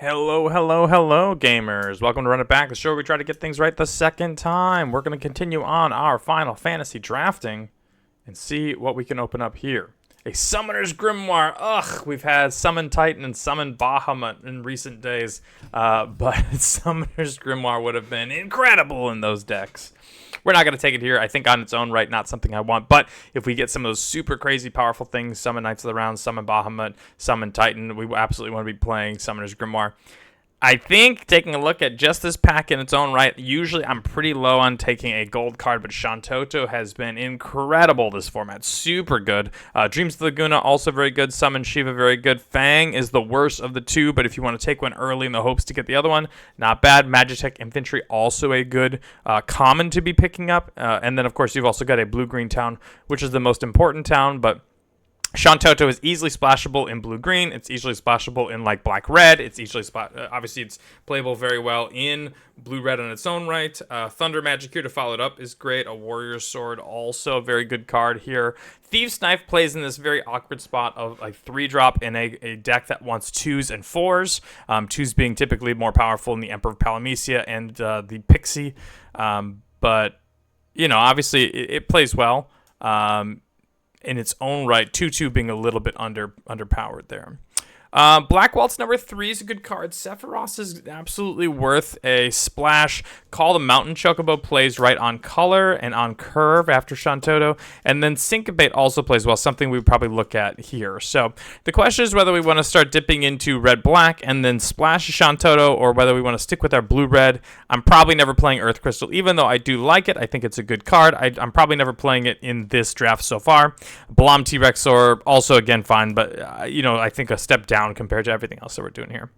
Hello, hello, hello, gamers. Welcome to Run It Back, the show where we try to get things right the second time. We're going to continue on our Final Fantasy drafting and see what we can open up here. A Summoner's Grimoire. Ugh, we've had Summon Titan and Summon Bahamut in recent days, but Summoner's Grimoire would have been incredible in those decks. We're not going to take it here. I think on its own right, not something I want. But if we get some of those super crazy powerful things, Summon Knights of the Round, Summon Bahamut, Summon Titan, we absolutely want to be playing Summoner's Grimoire. I think taking a look at just this pack in its own right, usually I'm pretty low on taking a gold card, but Shantoto has been incredible this format. Super good. Dreams of the Laguna, also very good. Summon Shiva, very good. Fang is the worst of the two, but if you want to take one early in the hopes to get the other one, not bad. Magitech Infantry, also a good common to be picking up. And then, of course, you've also got a blue-green town, which is the most important town, but Shantoto is easily splashable in blue-green. It's easily splashable in like black-red. It's easily obviously it's playable very well in blue-red on its own right. Thunder Magic here to follow it up is great. A Warrior's Sword, also a very good card here. Thieves Knife plays in this very awkward spot of like 3-drop in a deck that wants 2s and 4s. 2s being typically more powerful in the Emperor of Palamecia and the Pixie. But, you know, obviously it plays well. In its own right, 2-2 being a little bit underpowered there. Black Waltz number 3 is a good card. Sephiroth is absolutely worth a splash. Call the Mountain Chocobo plays right on color and on curve after Shantoto. And then Syncopate also plays well, something we would probably look at here. So the question is whether we want to start dipping into red-black and then splash Shantoto, or whether we want to stick with our blue-red. I'm probably never playing Earth Crystal, even though I do like it. I think it's a good card. I'm probably never playing it in this draft so far. Blom T-Rex Orb, also again fine, but I think a step down compared to everything else that we're doing here.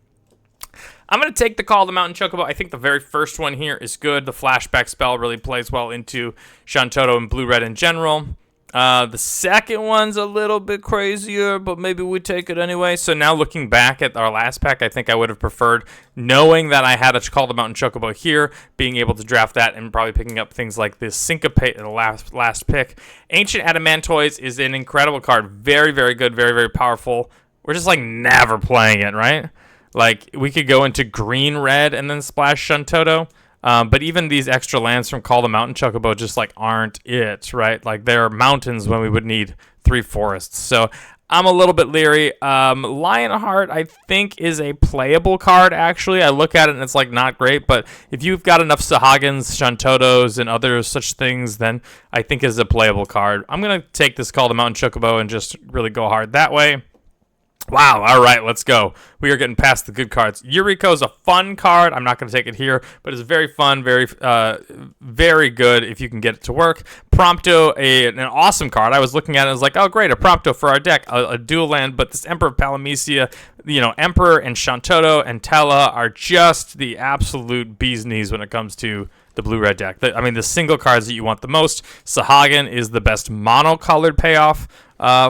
I'm going to take the Call of the Mountain Chocobo. I think the very first one here is good. The flashback spell really plays well into Shantoto and blue-red in general. The second one's a little bit crazier, but maybe we take it anyway. So now looking back at our last pack, I think I would have preferred knowing that I had a Call of the Mountain Chocobo here, being able to draft that and probably picking up things like this Syncopate in the last pick. Ancient Adamantoise is an incredible card. Very, very good. Very, very powerful. We're just like never playing it, right? Like we could go into green-red and then splash Shantoto. But even these extra lands from Call the Mountain Chocobo just like aren't it, right? Like there are mountains when we would need 3 forests. So I'm a little bit leery. Lionheart, I think, is a playable card, actually. I look at it and it's like not great, but if you've got enough Sahagins, Shantotos, and other such things, then I think is a playable card. I'm going to take this Call the Mountain Chocobo and just really go hard that way. Wow, all right, let's go. We are getting past the good cards. Yuriko is a fun card. I'm not going to take it here, but it's very fun, very good if you can get it to work. Prompto, an awesome card. I was looking at it and I was like, oh, great, a Prompto for our deck, a dual land, but this Emperor of Palamecia, Emperor and Shantoto and Tella are just the absolute bee's knees when it comes to the blue-red deck. The single cards that you want the most. Sahagin is the best mono-colored payoff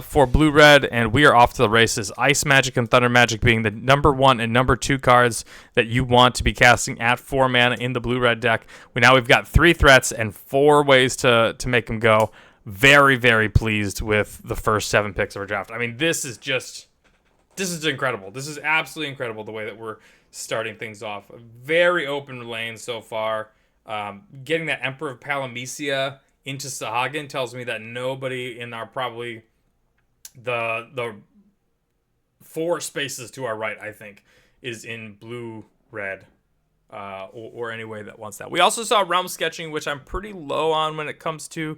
for blue-red, and we are off to the races. Ice Magic and Thunder Magic being the number 1 and number 2 cards that you want to be casting at 4 mana in the blue-red deck. We've got 3 threats and 4 ways to make them go. Very, very pleased with the first 7 picks of our draft. This is incredible. This is absolutely incredible the way that we're starting things off. A very open lane so far. Getting that Emperor of Palamecia into Sahagin tells me that nobody in our probably the 4 spaces to our right, I think, is in blue-red or any way that wants that. We also saw Realm Sketching, which I'm pretty low on when it comes to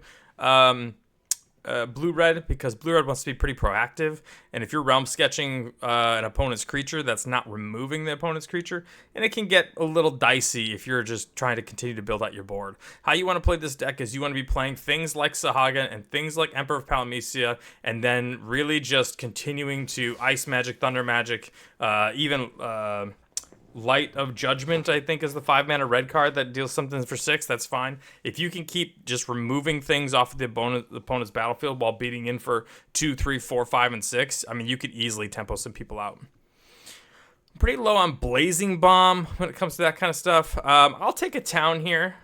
blue-red, because blue-red wants to be pretty proactive, and if you're realm sketching an opponent's creature, that's not removing the opponent's creature, and it can get a little dicey if you're just trying to continue to build out your board. How you want to play this deck is you want to be playing things like Sahagin and things like Emperor of Palamecia, and then really just continuing to Ice Magic, Thunder Magic, even Light of Judgment, I think, is the 5-mana red card that deals something for 6. That's fine. If you can keep just removing things off of the opponent's battlefield while beating in for 2, 3, 4, 5, and 6, you could easily tempo some people out. I'm pretty low on Blazing Bomb when it comes to that kind of stuff. I'll take a town here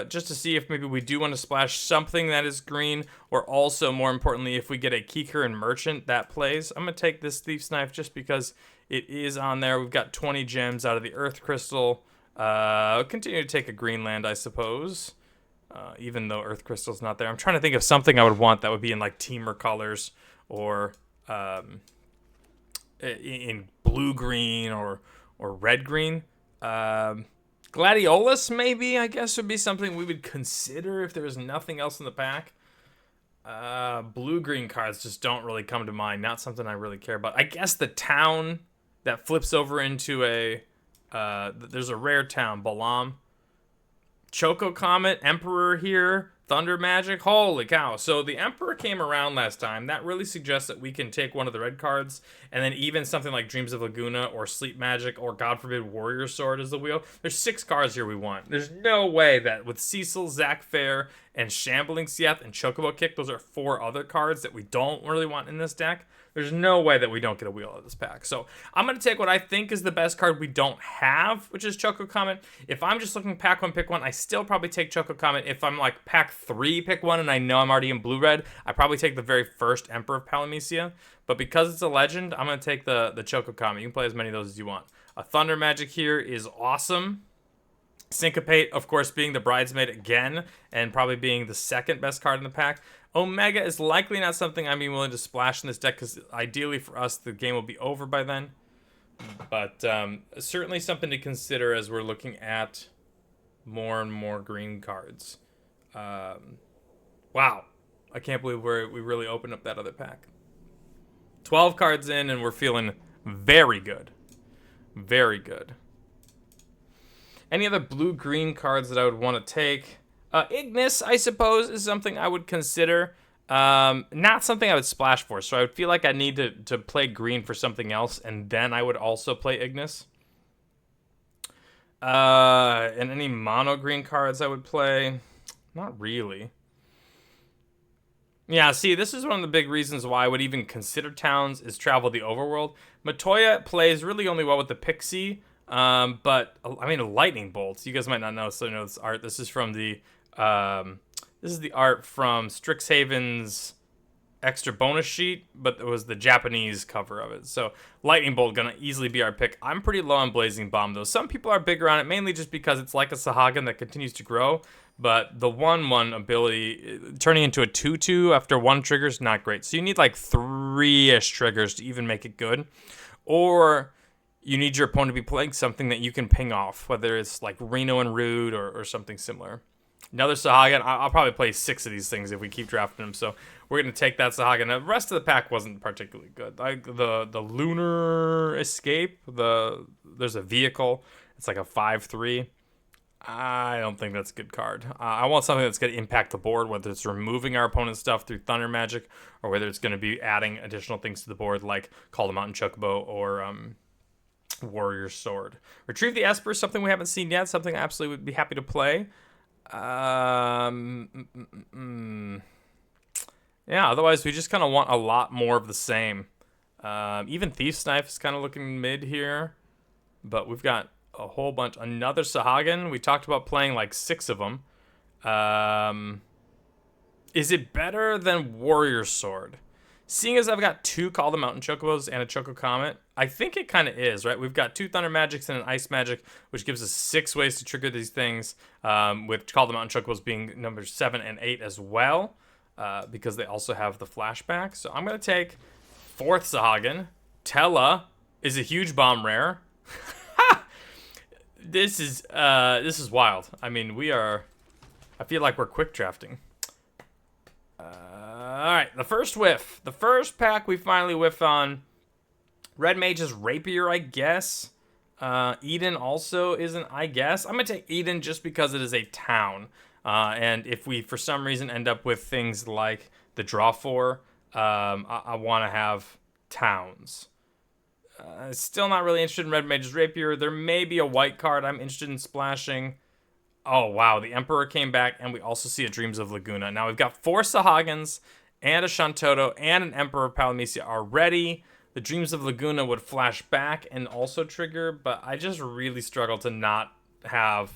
just to see if maybe we do want to splash something that is green, or also, more importantly, if we get a Keeker and Merchant that plays. I'm going to take this Thief's Knife just because it is on there. We've got 20 gems out of the Earth Crystal. Continue to take a Greenland, I suppose. Even though Earth Crystal's not there. I'm trying to think of something I would want that would be in like Teamer colors or in blue-green or red-green. Gladiolus, maybe, I guess, would be something we would consider if there was nothing else in the pack. Blue-green cards just don't really come to mind. Not something I really care about. I guess the town that flips over into a... there's a rare town, Balam. Choco Comet, Emperor here, Thunder Magic. Holy cow. So the Emperor came around last time. That really suggests that we can take one of the red cards, and then even something like Dreams of Laguna or Sleep Magic or, God forbid, Warrior Sword as the wheel. There's 6 cards here we want. There's no way that with Cecil, Zac Fair, and Shambling Sieth and Chocobo Kick, those are 4 other cards that we don't really want in this deck. There's no way that we don't get a wheel out of this pack. So I'm going to take what I think is the best card we don't have, which is Choco Comet. If I'm just looking pack 1, pick 1, I still probably take Choco Comet. If I'm like pack 3, pick 1, and I know I'm already in blue-red, I probably take the very first Emperor of Palamecia. But because it's a legend, I'm going to take the Choco Comet. You can play as many of those as you want. A Thunder Magic here is awesome. Syncopate, of course, being the Bridesmaid again, and probably being the second best card in the pack. Omega is likely not something I'm being willing to splash in this deck, because ideally for us, the game will be over by then. But certainly something to consider as we're looking at more and more green cards. Wow. I can't believe we really opened up that other pack. 12 cards in, and we're feeling very good. Very good. Any other blue-green cards that I would want to take? Ignis, I suppose, is something I would consider. Not something I would splash for, so I would feel like I need to play green for something else, and then I would also play Ignis. And any mono-green cards I would play? Not really. Yeah, see, this is one of the big reasons why I would even consider towns is Travel the Overworld. Matoya plays really only well with the Pixie. But I mean, lightning bolts. You guys might not know, so you know this art. This is from the this is the art from Strixhaven's extra bonus sheet, but it was the Japanese cover of it. So lightning bolt gonna easily be our pick. I'm pretty low on blazing bomb though. Some people are bigger on it, mainly just because it's like a Sahagin that continues to grow. But the 1/1 ability turning into a 2/2 after 1 trigger is not great. So you need like 3-ish triggers to even make it good, or you need your opponent to be playing something that you can ping off, whether it's like Reno and Rude or something similar. Another Sahagin, I'll probably play 6 of these things if we keep drafting them, so we're going to take that Sahagin. The rest of the pack wasn't particularly good. Like the Lunar Escape, there's a vehicle, it's like a 5/3. I don't think that's a good card. I want something that's going to impact the board, whether it's removing our opponent's stuff through Thunder Magic, or whether it's going to be adding additional things to the board, like Call the Mountain Chocobo or Warrior Sword. Retrieve the Esper, something we haven't seen yet, something I absolutely would be happy to play. Yeah, otherwise we just kind of want a lot more of the same. Even Thief's Knife is kind of looking mid here, but we've got a whole bunch. Another Sahagin. We talked about playing like 6 of them. Is it better than Warrior Sword? Seeing as I've got 2 Call the Mountain Chocobos and a Choco Comet, I think it kind of is, right? We've got 2 Thunder Magics and an Ice Magic, which gives us 6 ways to trigger these things, with Call the Mountain Chocobos being numbers 7 and 8 as well, because they also have the flashback. So I'm going to take 4th Sahagin. Tella is a huge bomb rare. This is wild. I mean, I feel like we're quick drafting. Alright, the first whiff. The first pack we finally whiffed on. Red Mage's Rapier, I guess. Eden also isn't, I guess. I'm going to take Eden just because it is a town. And if we, for some reason, end up with things like the Draw 4, I want to have towns. Still not really interested in Red Mage's Rapier. There may be a white card I'm interested in splashing. Oh, wow. The Emperor came back, and we also see a Dreams of Laguna. Now, we've got 4 Sahagins and a Shantoto and an Emperor of Palamecia already. The Dreams of Laguna would flash back and also trigger, but I just really struggle to not have...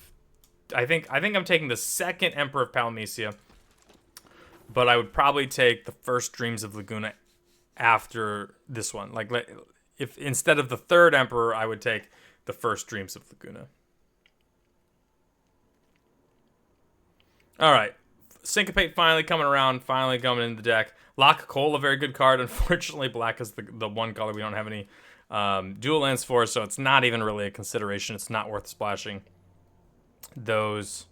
I think I'm taking the second Emperor of Palamecia, but I would probably take the first Dreams of Laguna after this one. Like, if instead of the third Emperor, I would take the first Dreams of Laguna. All right. Syncopate finally coming around, finally coming into the deck. Lock Cole, a very good card. Unfortunately, black is the one color we don't have any dual lands for, so it's not even really a consideration. It's not worth splashing those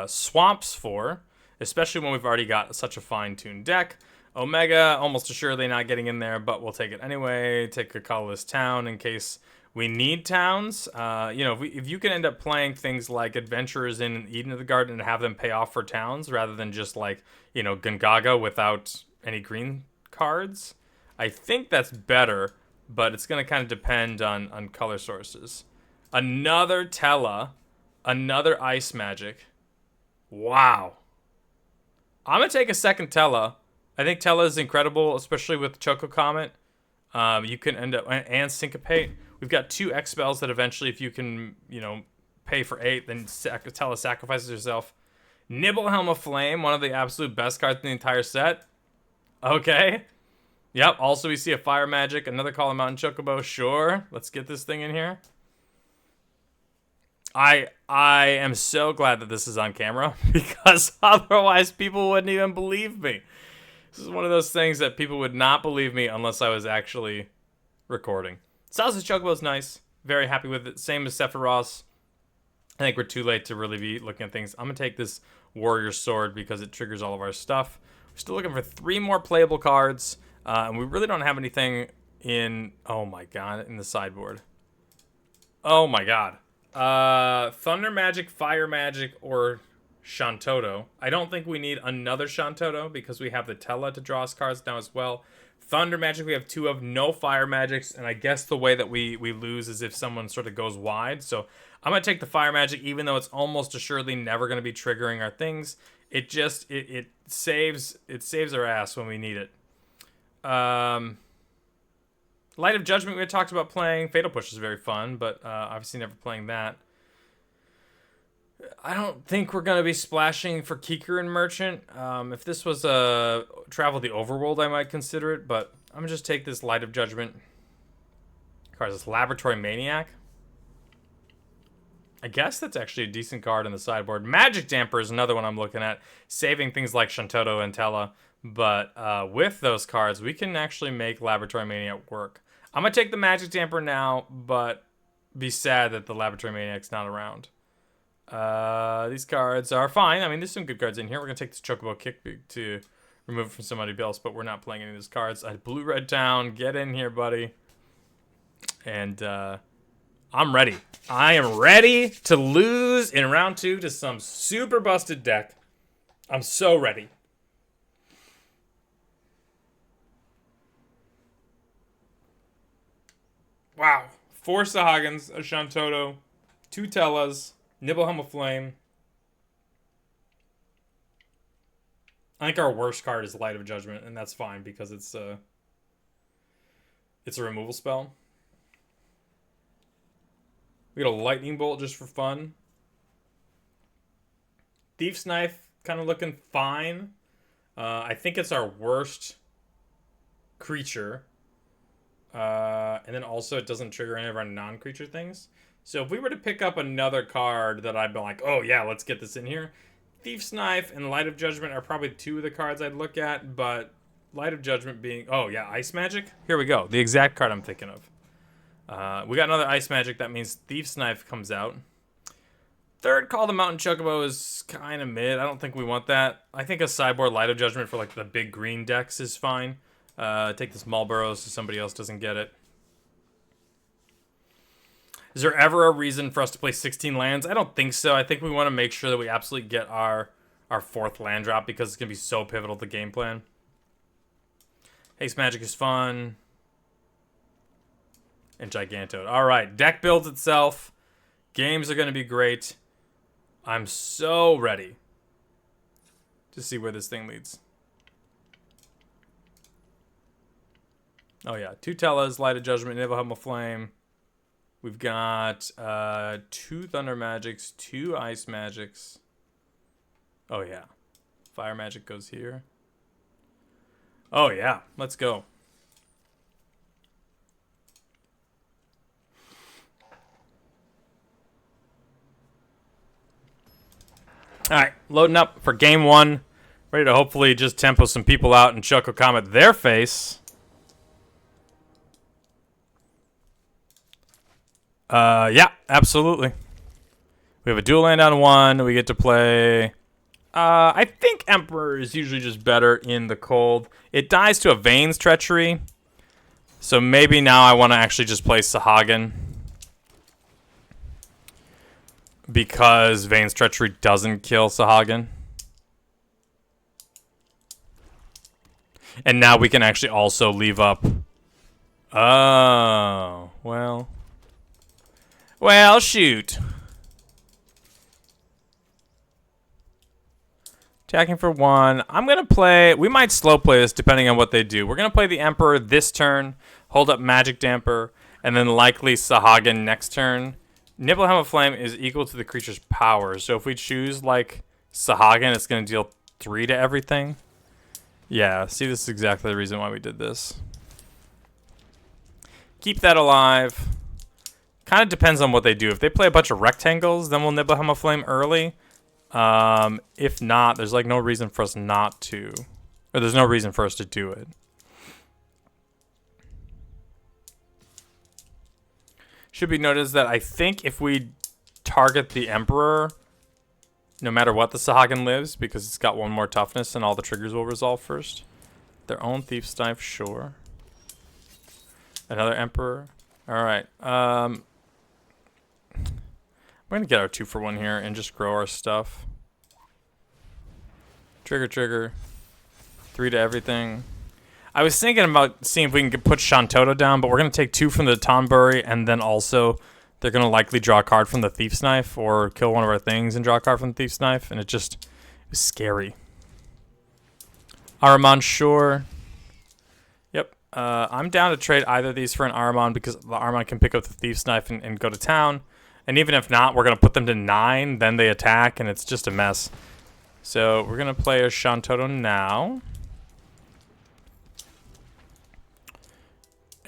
swamps for, especially when we've already got such a fine-tuned deck. Omega, almost assuredly not getting in there, but we'll take it anyway. Take a colorless town in case we need towns. If you can end up playing things like Adventurers in Eden of the Garden and have them pay off for towns rather than just like, Gungaga without any green cards, I think that's better, but it's going to kind of depend on color sources. Another Tella, another Ice Magic. Wow. I'm going to take a second Tella. I think Tella is incredible, especially with Choco Comet. You can end up, and Syncopate. We've got 2 X-Spells that eventually, if you can, pay for 8, then Tella sacrifices herself. Nibble Helm of Flame, one of the absolute best cards in the entire set. Okay. Yep, also we see a Fire Magic, another Call of Mountain Chocobo. Sure, let's get this thing in here. I am so glad that this is on camera, because otherwise people wouldn't even believe me. This is one of those things that people would not believe me unless I was actually recording. Sausage Chocobo is nice. Very happy with it. Same as Sephiroth. I think we're too late to really be looking at things. I'm going to take this Warrior Sword because it triggers all of our stuff. We're still looking for 3 more playable cards. And we really don't have anything in... Oh my god, in the sideboard. Oh my god. Thunder Magic, Fire Magic, or Shantoto. I don't think we need another Shantoto because we have the Tella to draw us cards now as well. Thunder Magic we have 2 of, no Fire Magics, and I guess the way that we lose is if someone sort of goes wide. So I'm going to take the Fire Magic, even though it's almost assuredly never going to be triggering our things. It just, it saves our ass when we need it. Light of Judgment we had talked about playing. Fatal Push is very fun, but obviously never playing that. I don't think we're going to be splashing for Kikrin Merchant. If this was a Travel the Overworld, I might consider it, but I'm going to just take this Light of Judgment. Card is Laboratory Maniac. I guess that's actually a decent card in the sideboard. Magic Damper is another one I'm looking at, saving things like Shantoto and Tella. But with those cards, we can actually make Laboratory Maniac work. I'm going to take the Magic Damper now, but be sad that the Laboratory Maniac's not around. These cards are fine. I mean, there's some good cards in here. We're going to take this Chocobo Kick to remove it from somebody else, but we're not playing any of these cards. Blue-Red Town, get in here, buddy. And I'm ready. I am ready to lose in round 2 to some super busted deck. I'm so ready. Wow. 4 Sahagins, a Shantoto, 2 Tellas, Nibelheim of Flame. I think our worst card is Light of Judgment, and that's fine because it's a removal spell. We got a Lightning Bolt just for fun. Thief's Knife kind of looking fine. I think it's our worst creature. And then also it doesn't trigger any of our non-creature things. So if we were to pick up another card that I'd be like, oh yeah, let's get this in here. Thief's Knife and Light of Judgment are probably 2 of the cards I'd look at, but Light of Judgment being... Oh yeah, Ice Magic? Here we go. The exact card I'm thinking of. We got another Ice Magic. That means Thief's Knife comes out. Third Call the Mountain Chocobo is kind of mid. I don't think we want that. I think a sideboard Light of Judgment for like the big green decks is fine. Take this Marlboro so somebody else doesn't get it. Is there ever a reason for us to play 16 lands? I don't think so. I think we want to make sure that we absolutely get our 4th land drop because it's going to be so pivotal to the game plan. Haste Magic is fun. And Gigantode. Alright, deck builds itself. Games are going to be great. I'm so ready to see where this thing leads. Oh yeah, 2 Tellas, Light of Judgment, Nibelheim of Flame. We've got 2 Thunder Magics, 2 Ice Magics. Oh yeah. Fire Magic goes here. Oh yeah, let's go. All right, loading up for game one. Ready to hopefully just tempo some people out and Choco Comet their face. Yeah, absolutely. We have a dual land on one. We get to play... I think Emperor is usually just better in the cold. It dies to a Vane's Treachery. So maybe now I want to actually just play Sahagin. Because Vane's Treachery doesn't kill Sahagin. And now we can actually also leave up... Oh, well... Well, shoot. Attacking for one. I'm going to play... We might slow play this depending on what they do. We're going to play the Emperor this turn. Hold up Magic Damper. And then likely Sahagin next turn. Nibelheim of Flame is equal to the creature's power. So if we choose like Sahagin, it's going to deal 3 to everything. Yeah, see, this is exactly the reason why we did this. Keep that alive. Kind of depends on what they do. If they play a bunch of rectangles, then we'll Nibelheim of Flame early. If not, there's like no reason for us not to. Or there's no reason for us to do it. Should be noticed that I think if we target the Emperor, no matter what, the Sahagin lives, because it's got 1 more toughness and all the triggers will resolve first. Their own Thief's Knife, sure. Another Emperor. Alright. We're going to get our 2-for-1 here and just grow our stuff. Trigger. 3 to everything. I was thinking about seeing if we can put Shantoto down, but we're going to take 2 from the Tonberry, and then also they're going to likely draw a card from the Thief's Knife or kill one of our things and draw a card from the Thief's Knife, and it was scary. Ahriman, sure. Yep. I'm down to trade either of these for an Ahriman because the Ahriman can pick up the Thief's Knife and go to town. And even if not, we're going to put them to 9, then they attack, and it's just a mess. So we're going to play a Shantoto now.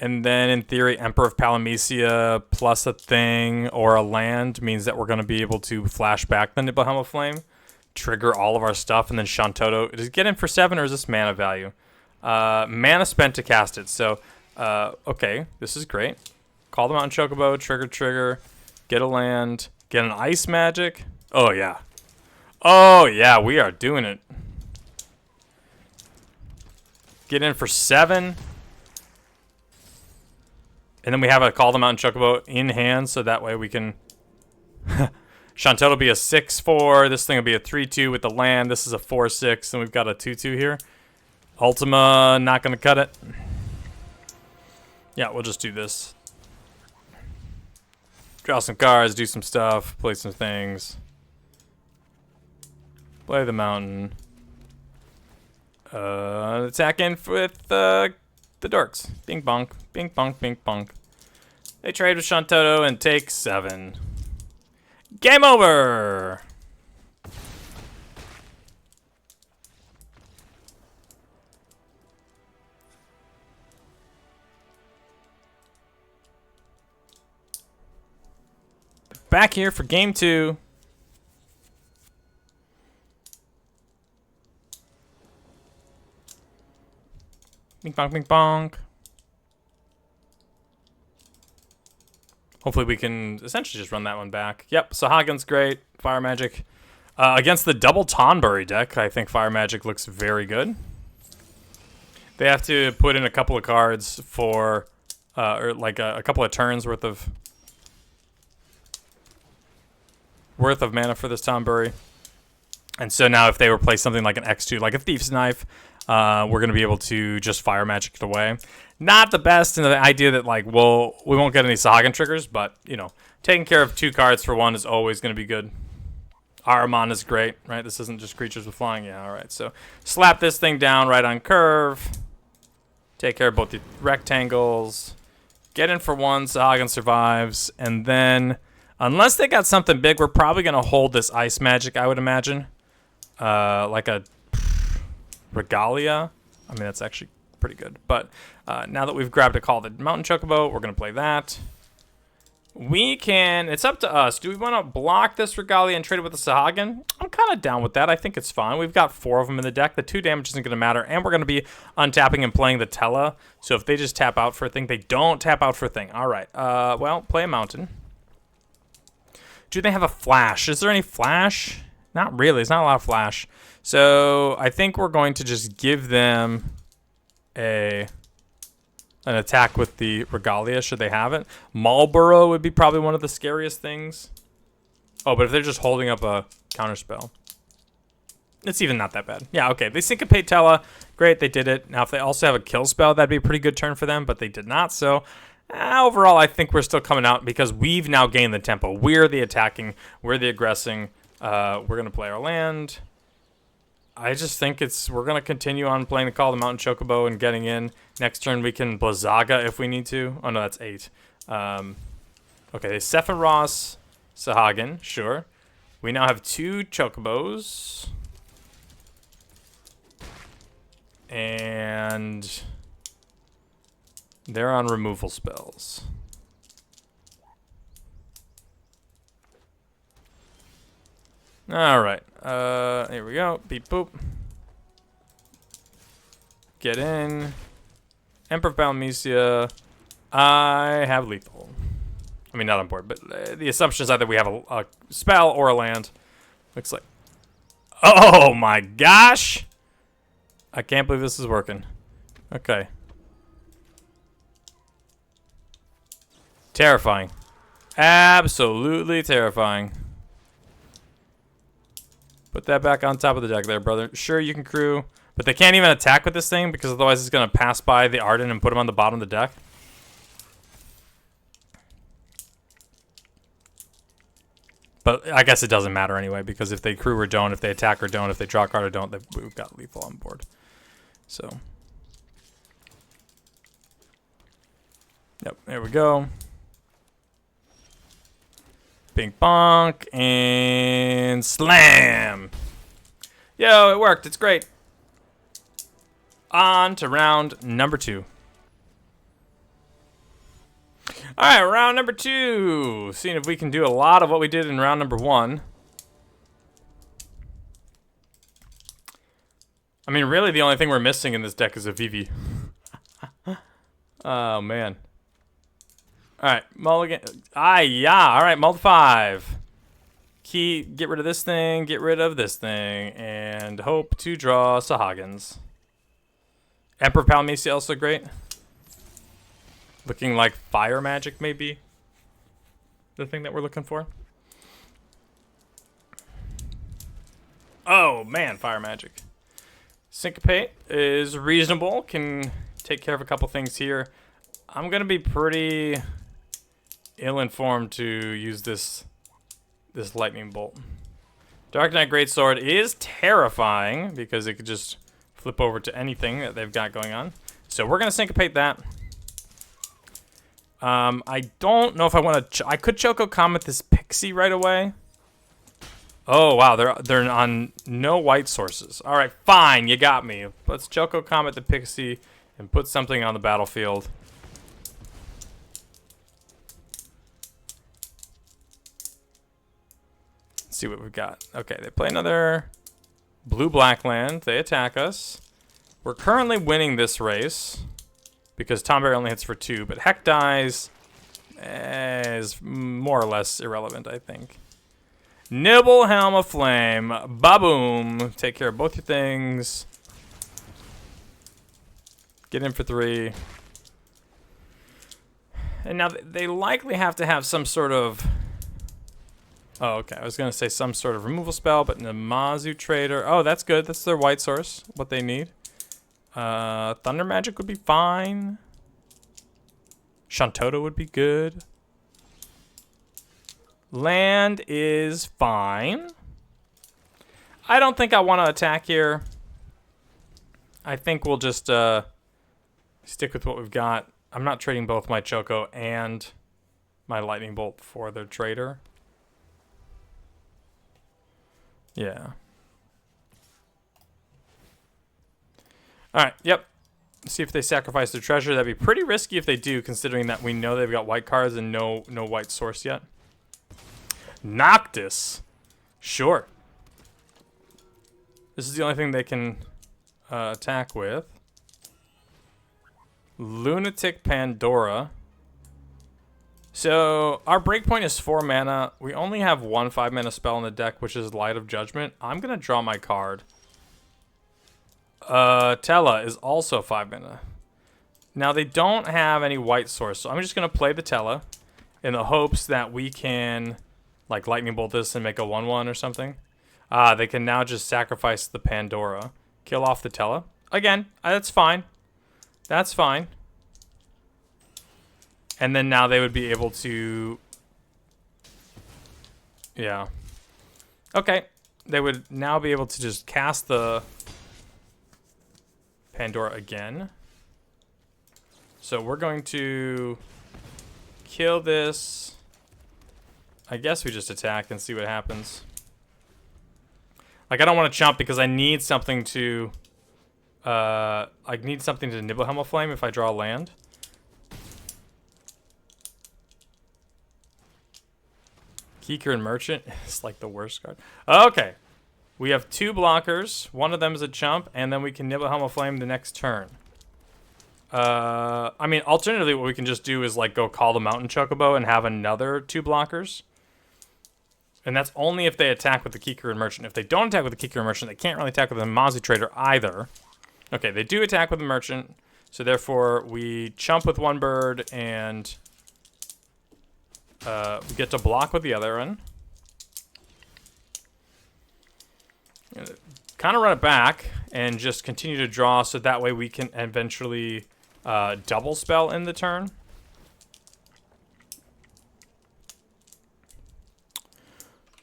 And then, in theory, Emperor of Palamecia plus a thing or a land means that we're going to be able to flash back the Nibelheim of Flame, trigger all of our stuff, and then Shantoto. Does it get in for 7, or is this mana value? Mana spent to cast it. So, okay, this is great. Call the Mountain Chocobo, trigger, get a land, get an Ice Magic. Oh, yeah. Oh, yeah, we are doing it. Get in for 7. And then we have a Call the Mountain Chocobo in hand, so that way we can... Shantoto will be a 6-4. This thing will be a 3-2 with the land. This is a 4-6, and we've got a 2-2 here. Ultima, not going to cut it. Yeah, we'll just do this. Draw some cards, do some stuff, play some things. Play the mountain. Attack in with the dorks. Bing bonk, bing bonk, bing bonk. They trade with Shantoto and take 7. Game over! Back here for game 2. Bing bonk, bing bonk. Hopefully we can essentially just run that one back. Yep, Sahagin's great. Fire Magic. Against the double Tonberry deck, I think Fire Magic looks very good. They have to put in a couple of cards for, or like a couple of turns worth of mana for this Tonberry. And so now if they replace something like an X2, like a Thief's Knife, we're going to be able to just Fire Magic it away. Not the best in the idea that, like, we won't get any Sahagin triggers, but, you know, taking care of 2 cards for 1 is always going to be good. Ahriman is great, right? This isn't just creatures with flying. Yeah, all right. So slap this thing down right on curve. Take care of both the rectangles. Get in for 1, Sahagin survives. And then, unless they got something big, we're probably going to hold this Ice Magic, I would imagine. Like a Regalia. I mean, that's actually pretty good. But now that we've grabbed a Call the Mountain Chocobo, we're going to play that. We can, it's up to us. Do we want to block this Regalia and trade it with the Sahagin? I'm kind of down with that. I think it's fine. We've got 4 of them in the deck. The 2 damage isn't going to matter. And we're going to be untapping and playing the Tella. So if they just tap out for a thing, they don't tap out for a thing. All right. Well, play a Mountain. Do they have a Flash? Is there any Flash? Not really. It's not a lot of Flash. So I think we're going to just give them an attack with the Regalia, should they have it. Marlborough would be probably one of the scariest things. Oh, but if they're just holding up a counterspell, it's even not that bad. Yeah, okay. They syncopate Tella. Great, they did it. Now, if they also have a kill spell, that'd be a pretty good turn for them, but they did not. So, overall, I think we're still coming out because we've now gained the tempo. We're the attacking. We're the aggressing. We're going to play our land. I just think we're going to continue on playing the Call of the Mountain Chocobo and getting in. Next turn, we can Blizzaga if we need to. Oh, no, that's 8. Okay, Sephiroth, Sahagin, sure. We now have 2 Chocobos. And they're on removal spells. All right. Here we go. Beep boop. Get in. Emperor of Balmecia. I have lethal. I mean, not on board, but the assumption is either we have a spell or a land. Looks like. Oh my gosh! I can't believe this is working. Okay. Terrifying. Absolutely terrifying. Put that back on top of the deck there, brother. Sure, you can crew, but they can't even attack with this thing because otherwise it's going to pass by the Arden and put him on the bottom of the deck. But I guess it doesn't matter anyway because if they crew or don't, if they attack or don't, if they draw a card or don't, we've got lethal on board. So, yep, there we go. Bing bonk and slam. Yo, it worked. It's great. On to round number 2. All right, round number 2. Seeing if we can do a lot of what we did in round number 1. I mean, really, the only thing we're missing in this deck is a Vivi. Oh, man. All right, mulligan. Yeah. All right, mulled 5. Key, get rid of this thing, get rid of this thing, and hope to draw Sahagins. Emperor Palmecia also great. Looking like fire magic, maybe. The thing that we're looking for. Oh, man, fire magic. Syncopate is reasonable. Can take care of a couple things here. I'm going to be pretty ill-informed to use this lightning bolt. Dark Knight Greatsword is terrifying because it could just flip over to anything that they've got going on. So we're going to syncopate that. I don't know if I want to... I could Choco Comet this Pixie right away. Oh, wow. They're on no white sources. All right, fine. You got me. Let's Choco Comet the Pixie and put something on the battlefield. See what we've got. Okay, they play another blue-black land. They attack us. We're currently winning this race because Tomberry only hits for 2, but Heck dies is more or less irrelevant, I think. Nibble, Helm of Flame, ba-boom. Take care of both your things. Get in for 3. And now they likely have to have some sort of... Oh, okay. I was going to say some sort of removal spell, but Namazu Trader. Oh, that's good. That's their white source, what they need. Thunder Magic would be fine. Shantoto would be good. Land is fine. I don't think I want to attack here. I think we'll just stick with what we've got. I'm not trading both my Choco and my Lightning Bolt for their trader. Yeah. All right. Yep. See if they sacrifice their treasure. That'd be pretty risky if they do, considering that we know they've got white cards and no white source yet. Noctis. Sure. This is the only thing they can attack with. Lunatic Pandora. So our breakpoint is 4 mana. We only have one 5 mana spell in the deck, which is Light of Judgment. I'm going to draw my card. Tella is also 5 mana. Now they don't have any white source, so I'm just going to play the Tella in the hopes that we can like lightning bolt this and make a 1/1 or something. They can now just sacrifice the Pandora. Kill off the Tella. Again, that's fine. That's fine. And then now they would be able to... Yeah. Okay. They would now be able to just cast the Pandora again. So we're going to kill this. I guess we just attack and see what happens. Like, I don't want to chump because I need something to... I need something to nibble Helm of Flame if I draw land. Kikrin Merchant is like the worst card. Okay. We have 2 blockers. One of them is a chump, and then we can nibble Helm of Flame the next turn. I mean, alternatively, what we can just do is like go call the Mountain Chocobo and have another 2 blockers. And that's only if they attack with the Kikrin Merchant. If they don't attack with the Kikrin Merchant, they can't really attack with the Mazi Trader either. Okay, they do attack with the Merchant, so therefore we chump with one bird and we get to block with the other one. Kind of run it back and just continue to draw so that way we can eventually double spell in the turn.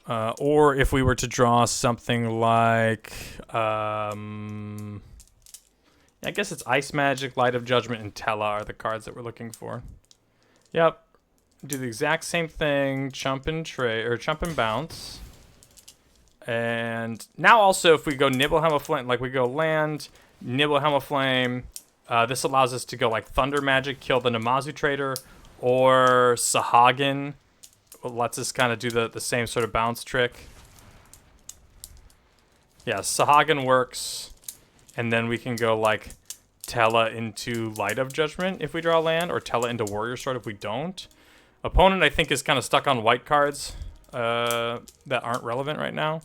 Or if we were to draw something like, I guess it's Ice Magic, Light of Judgment, and Tella are the cards that we're looking for. Yep. Do the exact same thing, chump and chump and bounce. And now also if we go Nibble Helm of Flame, like we go land, Nibble Helm of Flame, this allows us to go like Thunder Magic, kill the Namazu Trader, or Sahagin. Lets us kind of do the same sort of bounce trick. Yeah, Sahagin works. And then we can go like Tella into Light of Judgment if we draw land, or Tella into Warrior Sword if we don't. Opponent, I think, is kind of stuck on white cards that aren't relevant right now.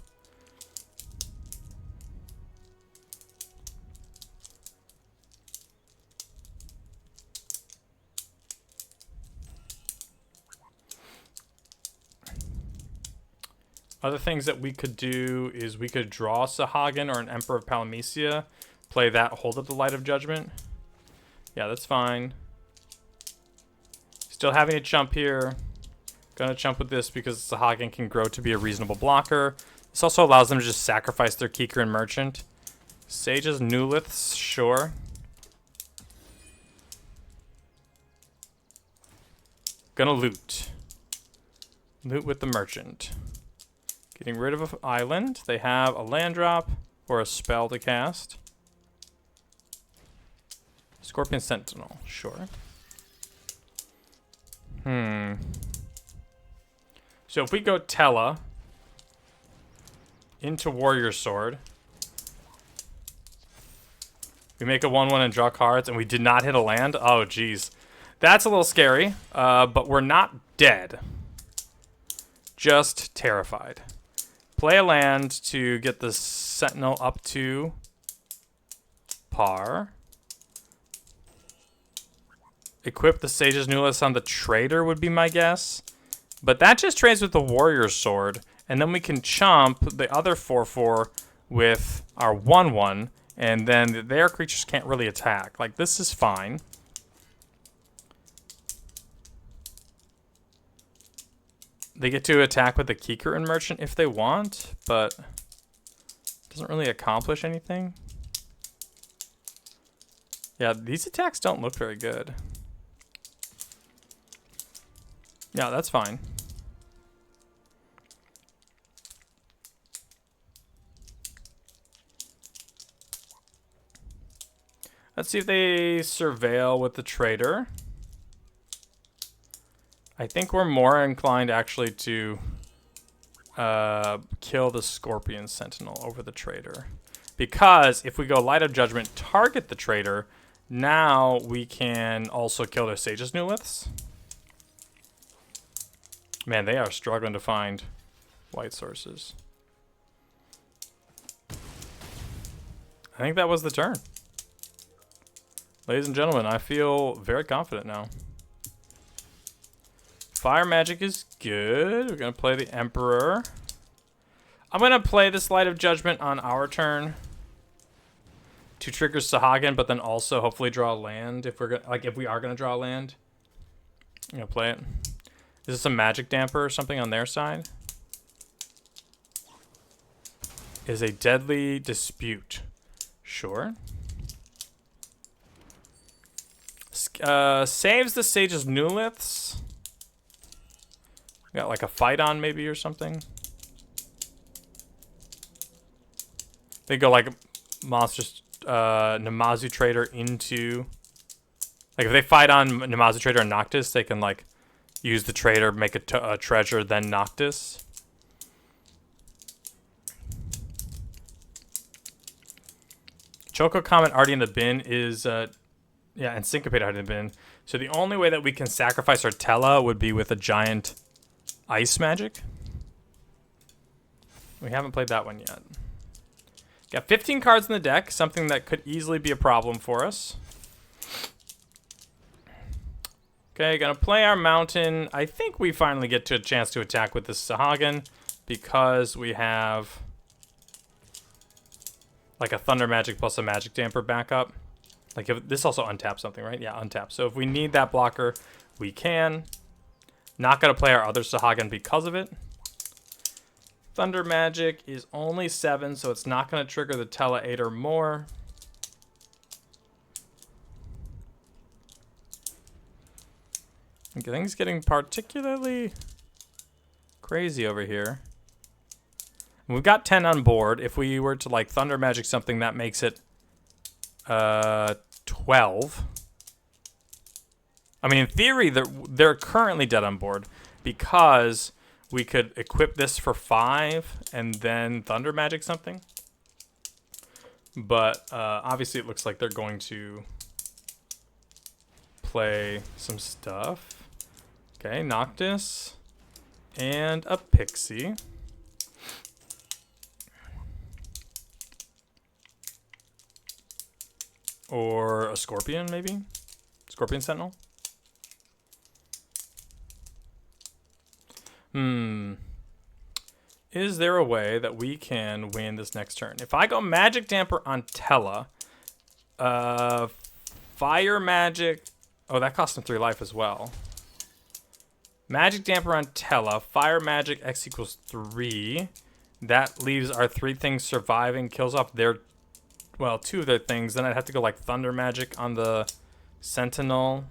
Other things that we could do is we could draw Sahagin or an Emperor of Palamecia, play that, hold up the Light of Judgment. Yeah, that's fine. Still having a chump here. Gonna chump with this because Sahagin can grow to be a reasonable blocker. This also allows them to just sacrifice their Kikrin Merchant. Sage's Newliths, sure. Gonna loot. Loot with the Merchant. Getting rid of an island. They have a land drop or a spell to cast. Scorpion Sentinel, sure. So if we go Tella into Warrior Sword, we make a 1/1 and draw cards, and we did not hit a land. Oh, geez. That's a little scary, but we're not dead. Just terrified. Play a land to get the Sentinel up to par. Equip the Sage's Newliths on the Trader would be my guess. But that just trades with the Warrior Sword. And then we can chump the other 4/4 with our 1/1. And then their creatures can't really attack. Like, this is fine. They get to attack with the Kikrin Merchant if they want, but it doesn't really accomplish anything. Yeah, these attacks don't look very good. Yeah, that's fine. Let's see if they surveil with the trader. I think we're more inclined actually to kill the Scorpion Sentinel over the trader. Because if we go Light of Judgment, target the trader, now we can also kill their Sage's Newliths. Man, they are struggling to find white sources. I think that was the turn. Ladies and gentlemen, I feel very confident now. Fire magic is good. We're going to play the Emperor. I'm going to play this Light of Judgment on our turn to trigger Sahagin, but then also hopefully draw a land if we're gonna, like if we are going to draw a land. I'm going to play it. Is this a magic damper or something on their side? Is a deadly dispute. Sure. Saves the Sage's Newliths. Got like a fight on maybe or something. They go like monsters, Namazu Trader into... Like if they fight on Namazu Trader and Noctis, they can like use the trader, make a treasure, then Noctis. Choco Comet already in the bin is, yeah, and Syncopate already in the bin. So the only way that we can sacrifice our Tela would be with a giant ice magic. We haven't played that one yet. Got 15 cards in the deck, something that could easily be a problem for us. Okay, gonna play our mountain. I think we finally get to a chance to attack with this Sahagin because we have like a Thunder Magic plus a Magic Damper backup. Like if this also untaps something, right? Yeah, untap. So if we need that blocker, we can. Not gonna play our other Sahagin because of it. Thunder Magic is only 7, so it's not gonna trigger the Tela 8 or more. Okay, things getting particularly crazy over here. We've got 10 on board. If we were to like Thunder Magic something, that makes it 12. I mean, in theory, they're currently dead on board because we could equip this for 5 and then Thunder Magic something. But obviously, it looks like they're going to play some stuff. Okay, Noctis and a Pixie. Or a Scorpion, maybe? Scorpion Sentinel? Is there a way that we can win this next turn? If I go Magic Damper on Tela, Fire Magic... Oh, that cost him 3 life as well. Magic Damper on Tela, Fire Magic X equals 3. That leaves our 3 things surviving, kills off their... Well, 2 of their things. Then I'd have to go like Thunder Magic on the Sentinel.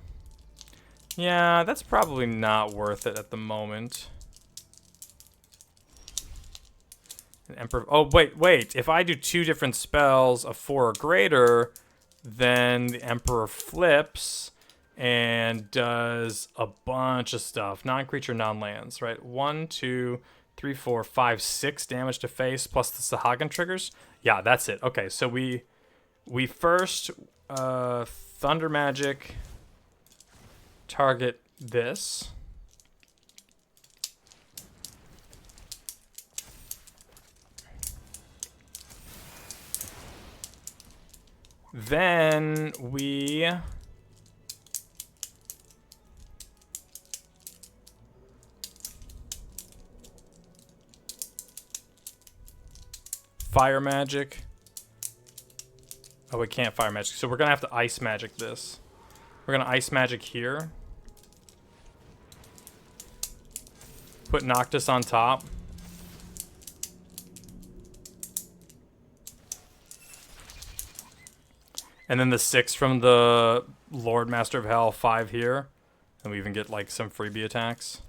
Yeah, that's probably not worth it at the moment. An Emperor... Oh, wait. If I do 2 different spells of 4 or greater, then the Emperor flips and does a bunch of stuff. Non-creature, non-lands, right? 1, 2, 3, 4, 5, 6 damage to face plus the Sahagin triggers. Yeah, that's it. Okay, so we first Thunder Magic target this. Then we Fire Magic. Oh, we can't Fire Magic. So we're going to have to Ice Magic this. We're going to Ice Magic here. Put Noctis on top. And then the 6 from the Lord Master of Hell, 5 here. And we even get like some freebie attacks.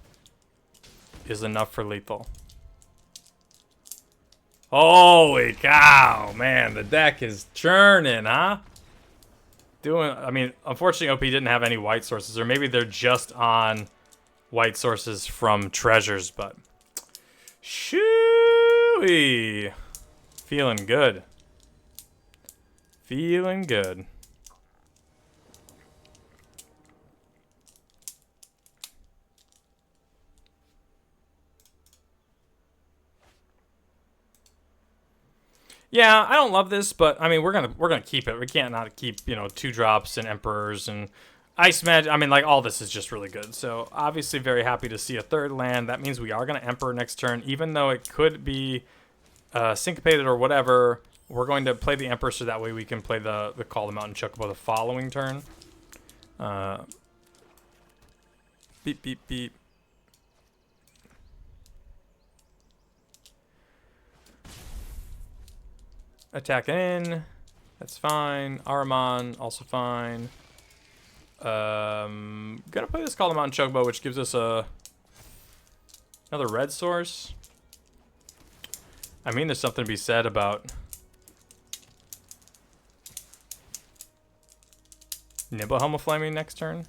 Is enough for lethal. Holy cow, man, the deck is churning, huh? I mean, unfortunately, OP didn't have any white sources, or maybe they're just on white sources from treasures, but shooey. Feeling good. Feeling good. Yeah, I don't love this, but I mean, we're gonna keep it. We can't not keep 2-drops and emperors and ice magic. I mean, like all this is just really good. So obviously, very happy to see a third land. That means we are gonna emperor next turn, even though it could be syncopated or whatever. We're going to play the emperor so that way we can play the Call the Mountain Chocobo the following turn. Beep beep beep. Attack in. That's fine. Ahriman, also fine. Gonna play this Call the Mountain Chocobo, which gives us another red source. I mean, there's something to be said about Nibelheim Flaming next turn.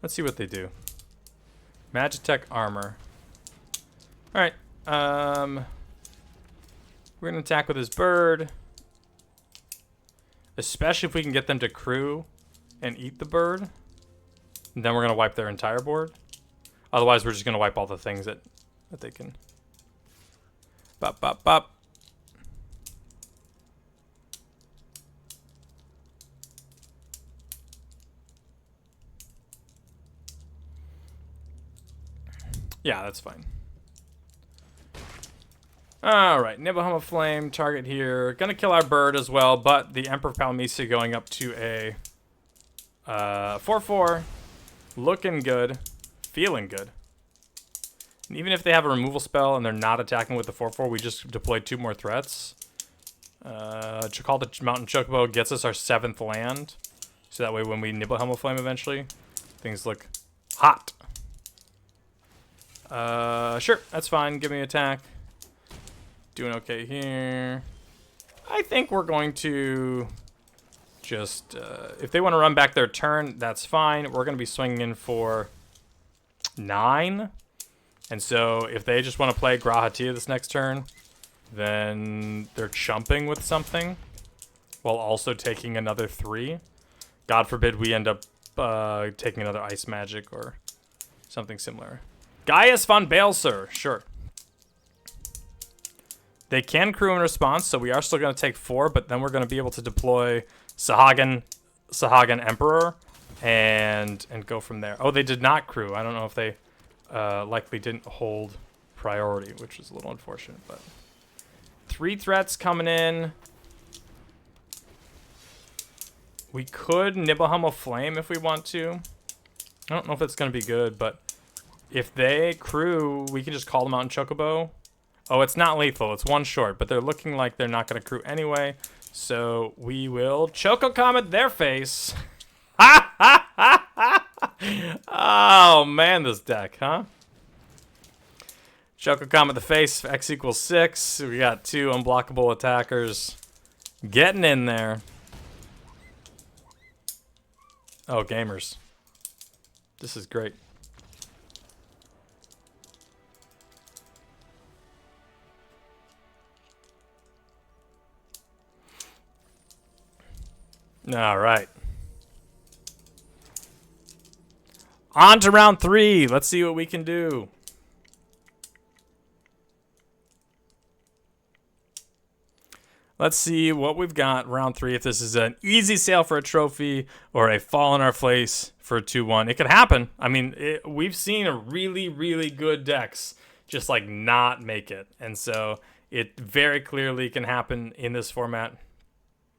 Let's see what they do. Magitech armor. Alright, we're gonna attack with his bird. Especially if we can get them to crew and eat the bird. And then we're gonna wipe their entire board. Otherwise, we're just gonna wipe all the things that they can. Bop, bop, bop. Yeah, that's fine. Alright, Nibelheim of Flame, target here. Gonna kill our bird as well, but the Emperor of Palmysa going up to a 4-4. Looking good. Feeling good. And even if they have a removal spell and they're not attacking with the 4-4, we just deployed 2 more threats. Call the Mountain Chocobo gets us our 7th land. So that way when we Nibelheim of Flame eventually, things look hot. Sure, that's fine. Give me attack. Doing okay here. I think we're going to just, if they want to run back their turn, that's fine. We're going to be swinging in for 9. And so if they just want to play Grahatia this next turn, then they're chumping with something while also taking another 3. God forbid we end up taking another ice magic or something similar. Gaius von Balser, sure. They can crew in response, so we are still going to take 4, but then we're going to be able to deploy Sahagin Emperor and go from there. Oh, they did not crew. I don't know if they likely didn't hold priority, which is a little unfortunate. But 3 threats coming in. We could Nibelheim of Flame if we want to. I don't know if it's going to be good, but if they crew, we can just call them out in Chocobo. Oh, it's not lethal. It's 1 short, but they're looking like they're not going to crew anyway. So we will Choco Comet their face. Oh, man, this deck, huh? Choco Comet the face, X equals 6. We got 2 unblockable attackers getting in there. Oh, gamers. This is great. All right. On to round 3. Let's see what we can do. Let's see what we've got round 3. If this is an easy sale for a trophy or a fall in our face for a 2-1. It could happen. I mean, we've seen really, really good decks just like not make it. And so it very clearly can happen in this format.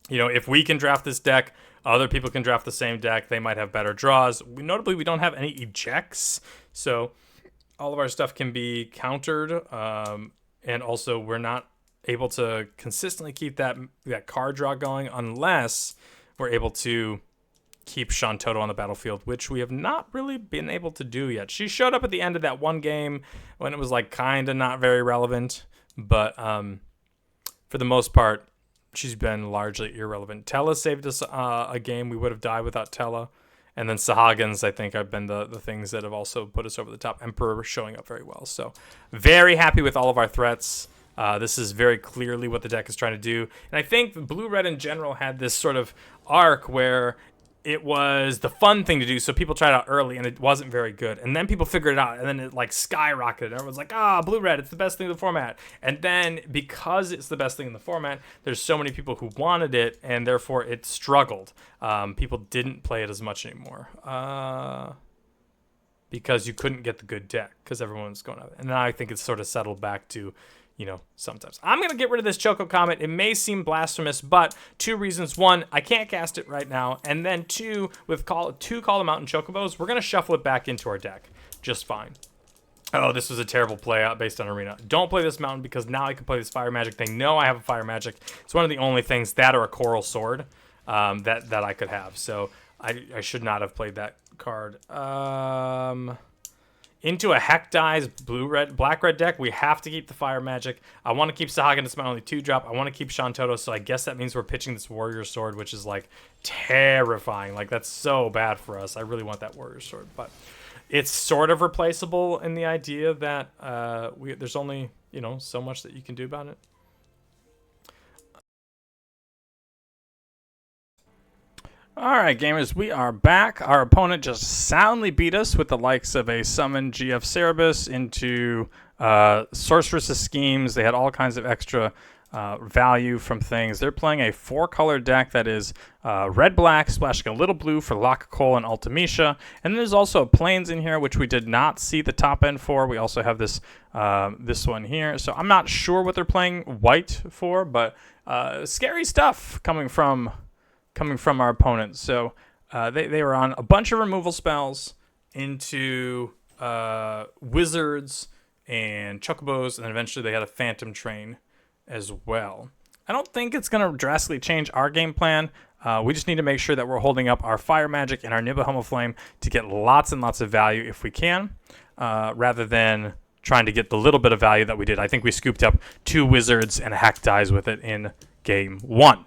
You know, if we can draft this deck, other people can draft the same deck. They might have better draws. Notably, we don't have any ejects, so all of our stuff can be countered. And also, we're not able to consistently keep that card draw going unless we're able to keep Shantoto on the battlefield, which we have not really been able to do yet. She showed up at the end of that one game when it was like kind of not very relevant, but for the most part, she's been largely irrelevant. Tella saved us a game. We would have died without Tella. And then Sahagins, I think, have been the things that have also put us over the top. Emperor showing up very well. So very happy with all of our threats. This is very clearly what the deck is trying to do. And I think blue-red in general had this sort of arc where it was the fun thing to do, so people tried it out early, and it wasn't very good. And then people figured it out, and then it, like, skyrocketed. Everyone's like, blue-red, it's the best thing in the format. And then, because it's the best thing in the format, there's so many people who wanted it, and therefore it struggled. People didn't play it as much anymore. Because you couldn't get the good deck, because everyone was going out. And now I think it's sort of settled back to, you know, sometimes. I'm going to get rid of this Choco Comet. It may seem blasphemous, but 2 reasons. 1, I can't cast it right now. And then 2, with two Call the Mountain Chocobos, we're going to shuffle it back into our deck just fine. Oh, this was a terrible play out based on Arena. Don't play this mountain because now I can play this Fire Magic thing. No, I have a Fire Magic. It's one of the only things, that or a Coral Sword, that I could have. So I should not have played that card. Into a Hekdai's black-red deck, we have to keep the Fire Magic. I want to keep Sahagin. It's my only 2-drop. I want to keep Shantoto, so I guess that means we're pitching this Warrior Sword, which is, like, terrifying. Like, that's so bad for us. I really want that Warrior Sword. But it's sort of replaceable in the idea that there's only, you know, so much that you can do about it. Alright, gamers, we are back. Our opponent just soundly beat us with the likes of a Summon GF Cerebus into Sorceress's Schemes. They had all kinds of extra value from things. They're playing a 4-color deck that is red-black, splashing a little blue for Lakakol and Ultimecia. And there's also Plains in here, which we did not see the top end for. We also have this this one here. So I'm not sure what they're playing white for, but scary stuff coming from our opponents. So they were on a bunch of removal spells into Wizards and Chocobos, and then eventually they had a Phantom Train as well. I don't think it's going to drastically change our game plan. We just need to make sure that we're holding up our Fire Magic and our Nibelheim Flame to get lots and lots of value if we can, rather than trying to get the little bit of value that we did. I think we scooped up 2 Wizards and a Hekdai's with it in game 1.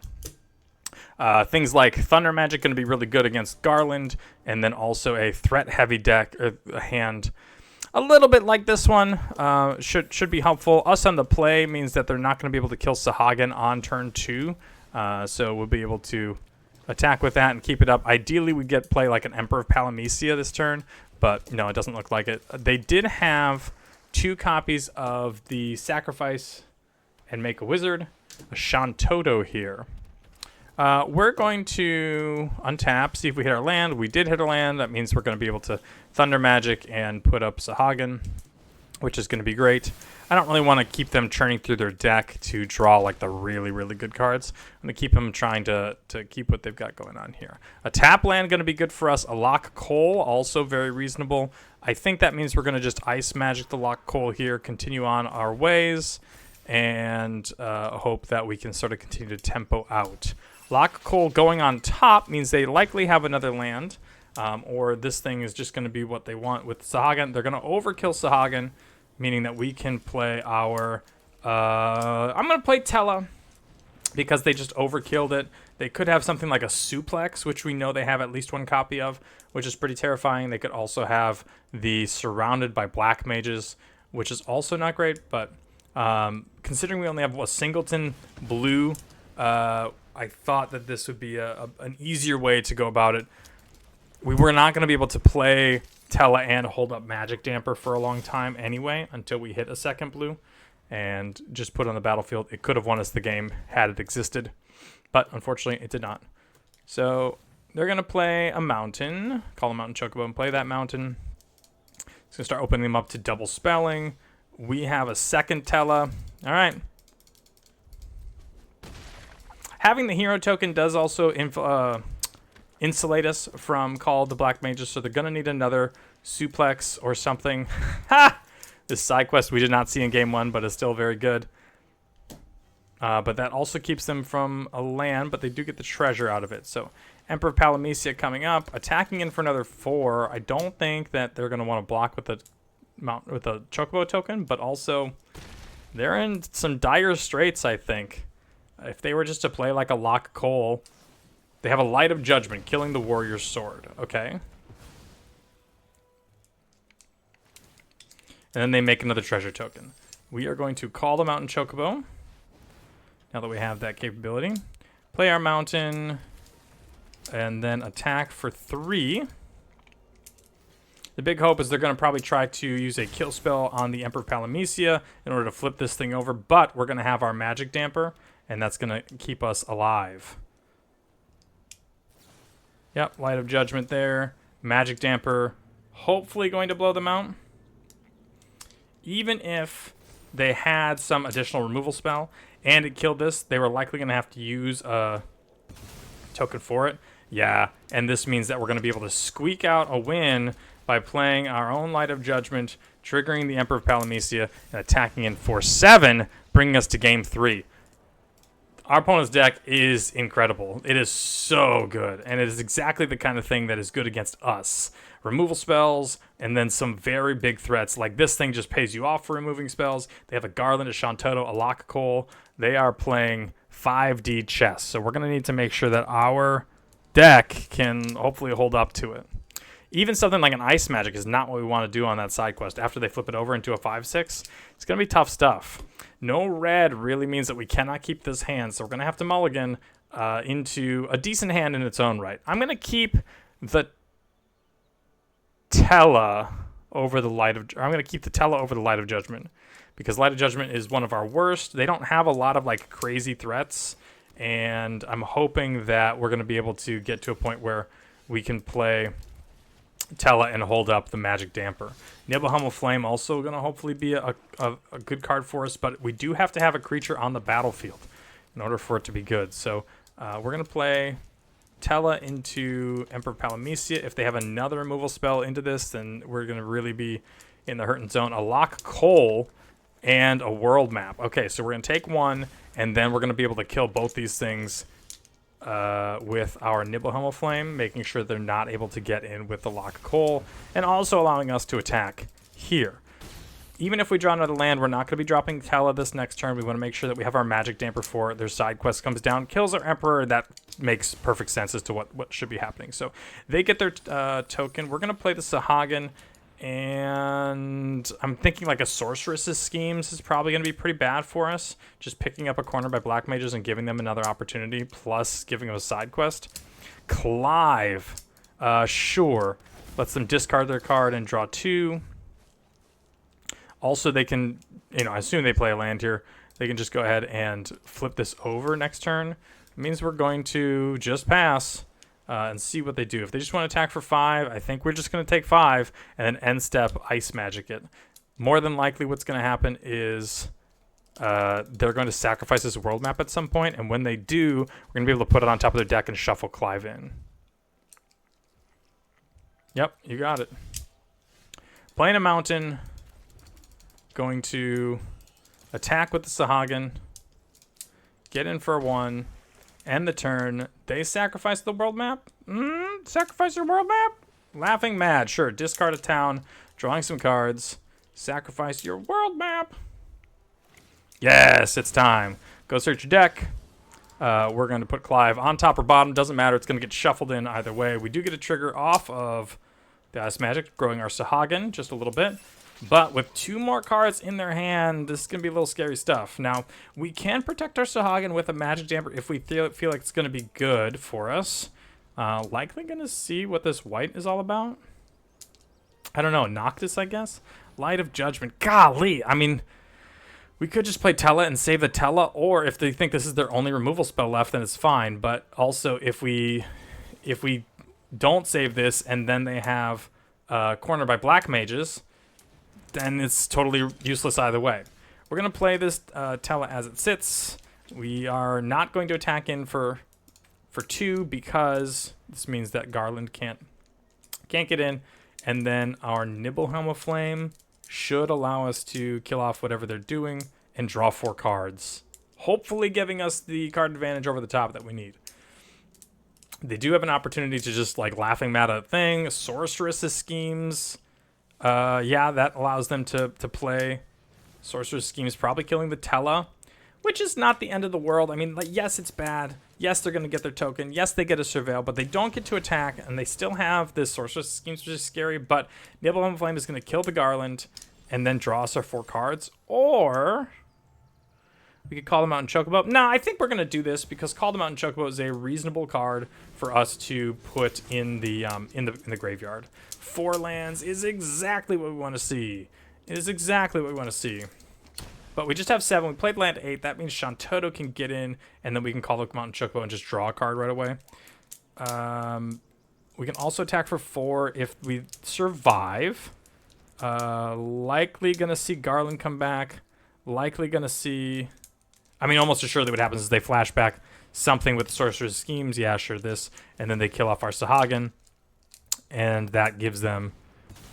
Things like Thunder Magic going to be really good against Garland, and then also a threat-heavy deck, or a hand a little bit like this one should be helpful. Us on the play means that they're not going to be able to kill Sahagin on turn 2, so we'll be able to attack with that and keep it up. Ideally, we get play like an Emperor of Palamecia this turn, but no, it doesn't look like it. They did have 2 copies of the Sacrifice and Make a Wizard, a Shantoto here. We're going to untap, see if we hit our land. We did hit our land. That means we're going to be able to Thunder Magic and put up Sahagin, which is going to be great. I don't really want to keep them churning through their deck to draw like the really, really good cards. I'm going to keep them trying to keep what they've got going on here. A tap land going to be good for us. A Lakakol, also very reasonable. I think that means we're going to just Ice Magic the Lakakol here, continue on our ways, and hope that we can sort of continue to tempo out. Lakakol going on top means they likely have another land, or this thing is just going to be what they want with Sahagin. They're going to overkill Sahagin, meaning that we can play our... I'm going to play Tella, because they just overkilled it. They could have something like a Suplex, which we know they have at least 1 copy of, which is pretty terrifying. They could also have the Surrounded by Black Mages, which is also not great, but considering we only have a Singleton blue... I thought that this would be an easier way to go about it. We were not going to be able to play Tella and hold up Magic Damper for a long time anyway, until we hit a second blue and just put it on the battlefield. It could have won us the game had it existed, but unfortunately it did not. So they're going to play a mountain, call a mountain Chocobo and play that mountain. It's going to start opening them up to double spelling. We have a second Tella. All right. Having the hero token does also insulate us from Call of the Black Mages, so they're going to need another Suplex or something. Ha! This side quest we did not see in game 1, but is still very good. But that also keeps them from a land, but they do get the treasure out of it. So Emperor of Palamecia coming up, attacking in for another 4. I don't think that they're going to want to block with a Chocobo token, but also they're in some dire straits, I think. If they were just to play like a Lock Coal, they have a Light of Judgment, killing the Warrior's Sword. Okay. And then they make another treasure token. We are going to call the Mountain Chocobo. Now that we have that capability. Play our Mountain. And then attack for 3. The big hope is they're going to probably try to use a kill spell on the Emperor Palamecia in order to flip this thing over. But we're going to have our Magic Damper. And that's going to keep us alive. Yep, Light of Judgment there. Magic Damper. Hopefully going to blow them out. Even if they had some additional removal spell and it killed this, they were likely going to have to use a token for it. Yeah, and this means that we're going to be able to squeak out a win by playing our own Light of Judgment, triggering the Emperor of Palamecia, and attacking in for 7, bringing us to game 3. Our opponent's deck is incredible. It is so good, and it is exactly the kind of thing that is good against us. Removal spells, and then some very big threats, like this thing just pays you off for removing spells. They have a Garland, a Shantoto, a Lock Coal. They are playing 5D chess, so we're going to need to make sure that our deck can hopefully hold up to it. Even something like an Ice Magic is not what we want to do on that side quest. After they flip it over into a 5/6, it's going to be tough stuff. No red really means that we cannot keep this hand, so we're going to have to mulligan into a decent hand in its own right. I'm going to keep the Tella over the Light of... I'm going to keep the Tella over the Light of Judgment, because Light of Judgment is one of our worst. They don't have a lot of like crazy threats, and I'm hoping that we're going to be able to get to a point where we can play Tella and hold up the Magic Damper. Nibelheim of Flame also going to hopefully be a good card for us, but we do have to have a creature on the battlefield in order for it to be good. So we're going to play Tella into Emperor Palamecia. If they have another removal spell into this, then we're going to really be in the hurting zone. A Lock Coal and a World Map. Okay, so we're going to take one, and then we're going to be able to kill both these things with our Nibelheim of Flame, making sure they're not able to get in with the Lock Coal, and also allowing us to attack here. Even if we draw another land, we're not going to be dropping Tella this next turn. We want to make sure that we have our Magic Damper for it. Their side quest comes down, kills our Emperor. That makes perfect sense as to what should be happening. So they get their token. We're going to play the Sahagin, and I'm thinking like a Sorceress's Schemes is probably going to be pretty bad for us. Just picking up a corner by Black Mages and giving them another opportunity, plus giving them a side quest. Clive, sure, lets them discard their card and draw 2. Also, they can, I assume they play a land here. They can just go ahead and flip this over next turn. It means we're going to just pass and see what they do. If they just want to attack for 5, I think we're just going to take 5 and then end step Ice Magic it. More than likely what's going to happen is they're going to sacrifice this world map at some point, and when they do, we're going to be able to put it on top of their deck and shuffle Clive in. Yep, you got it. Playing a Mountain. Going to attack with the Sahagin, get in for 1, end the turn. They sacrifice the world map? Sacrifice your world map? Laughing Mad, sure. Discard a town, drawing some cards. Sacrifice your world map. Yes, it's time. Go search your deck. We're going to put Clive on top or bottom. Doesn't matter. It's going to get shuffled in either way. We do get a trigger off of the Ice Magic, growing our Sahagin just a little bit. But with 2 more cards in their hand, this is going to be a little scary stuff. Now, we can protect our Sahagin with a Magic Damper if we feel like it's going to be good for us. Likely going to see what this white is all about. I don't know. Noctis, I guess? Light of Judgment. Golly! I mean, we could just play Tella and save the Tella, or if they think this is their only removal spell left, then it's fine. But also, if we don't save this and then they have cornered by Black Mages, then it's totally useless either way. We're going to play this Tella as it sits. We are not going to attack in for 2 because this means that Garland can't get in. And then our Nibelheim of Flame should allow us to kill off whatever they're doing and draw 4 cards. Hopefully giving us the card advantage over the top that we need. They do have an opportunity to just like Laughing Mad at a thing. Sorceress's Schemes. Yeah, that allows them to play Sorcerer's Schemes, probably killing the Tella. which is not the end of the world. I mean, like, yes, it's bad. Yes, they're going to get their token. Yes, they get a surveil, but they don't get to attack, and they still have this Sorceress Schemes, which is scary, but Nibelheim Flame is going to kill the Garland and then draw us our 4 cards. Or we could Call the Mountain Chocobo. No, I think we're going to do this because Call the Mountain Chocobo is a reasonable card for us to put in the graveyard. 4 lands is exactly what we want to see. It is exactly what we want to see. But we just have 7. We played land 8. That means Shantoto can get in, and then we can call the Mountain Chocobo and just draw a card right away. We can also attack for 4 if we survive. Likely going to see Garland come back. Likely going to see... I mean, almost assuredly what happens is they flash back something with the Sorcerer's Schemes. Yeah, sure, this. And then they kill off our Sahagin. And that gives them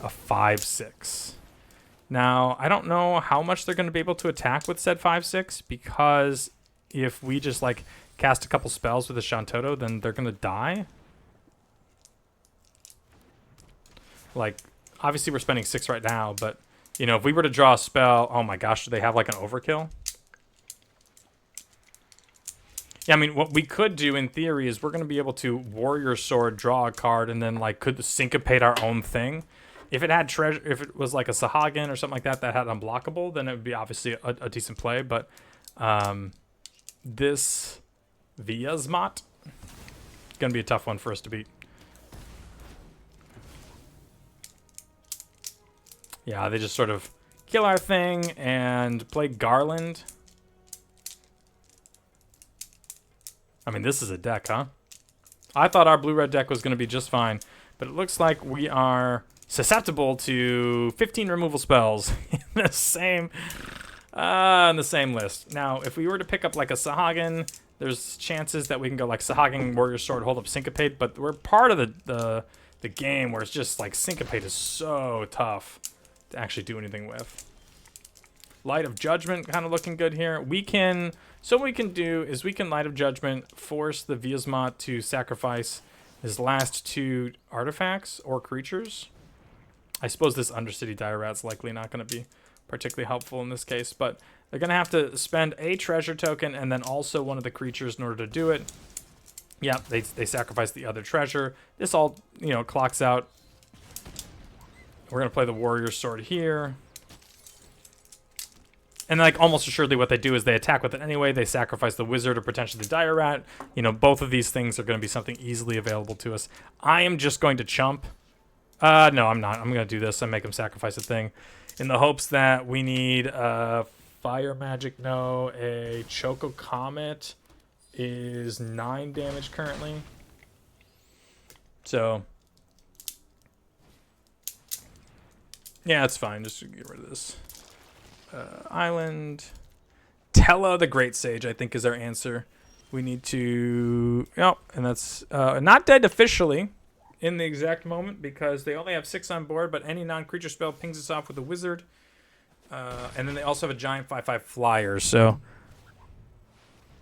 a 5/6. Now, I don't know how much they're going to be able to attack with said 5/6, because if we just, like, cast a couple spells with a Shantoto, then they're going to die. Like, obviously we're spending 6 right now, but, you know, if we were to draw a spell... Oh my gosh, do they have, like, an overkill? Yeah, I mean, what we could do in theory is we're going to be able to Warrior Sword, draw a card, and then, like, could syncopate our own thing. If it had treasure, if it was like a Sahagin or something like that that had unblockable, then it would be obviously a decent play. But this Viasmat gonna be a tough one for us to beat. Yeah, they just sort of kill our thing and play Garland. I mean, this is a deck, huh? I thought our blue-red deck was gonna be just fine, but it looks like we are susceptible to 15 removal spells in the same list. Now, if we were to pick up like a Sahagin, there's chances that we can go like Sahagin, Warrior Sword, hold up Syncopate, but we're part of the game where it's just like Syncopate is so tough to actually do anything with. Light of Judgment kind of looking good here. So what we can do is we can Light of Judgment, force the Viasmat to sacrifice his last 2 artifacts or creatures. I suppose this Undercity Dire Rat's likely not going to be particularly helpful in this case, but they're going to have to spend a treasure token and then also one of the creatures in order to do it. Yeah, they sacrifice the other treasure. This all, you know, clocks out. We're going to play the Warrior Sword here. And like almost assuredly what they do is they attack with it anyway. They sacrifice the Wizard or potentially the Dire Rat. You know, both of these things are going to be something easily available to us. I am just going to chump. No, I'm not. I'm going to do this and make him sacrifice a thing in the hopes that we need Fire Magic. No, a Choco Comet is 9 damage currently. So, yeah, it's fine. Just get rid of this. Island. Tella the Great Sage, I think, is our answer. We need to... Oh, and that's not dead officially in the exact moment because they only have 6 on board, but any non-creature spell pings us off with a Wizard. And then they also have a giant 5/5 flyer, so...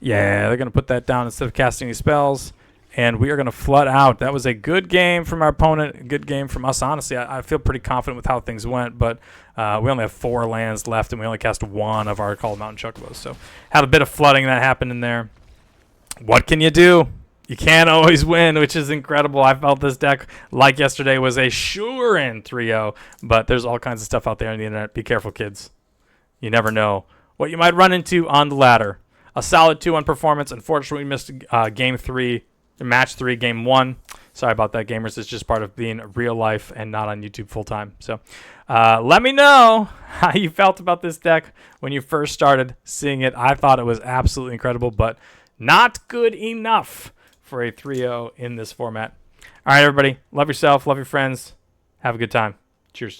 Yeah, they're going to put that down instead of casting any spells. And we are going to flood out. That was a good game from our opponent, a good game from us. Honestly, I feel pretty confident with how things went, but we only have 4 lands left, and we only cast 1 of our Call Mountain Chocobos. So had a bit of flooding that happened in there. What can you do? You can't always win, which is incredible. I felt this deck, like yesterday, was a sure-in 3-0, but there's all kinds of stuff out there on the internet. Be careful, kids. You never know what you might run into on the ladder. A solid 2-1 performance. Unfortunately, we missed Game 3. Match 3, Game 1. Sorry about that, gamers. It's just part of being real life and not on YouTube full time. So let me know how you felt about this deck when you first started seeing it. I thought it was absolutely incredible, but not good enough for a 3-0 in this format. All right, everybody. Love yourself. Love your friends. Have a good time. Cheers.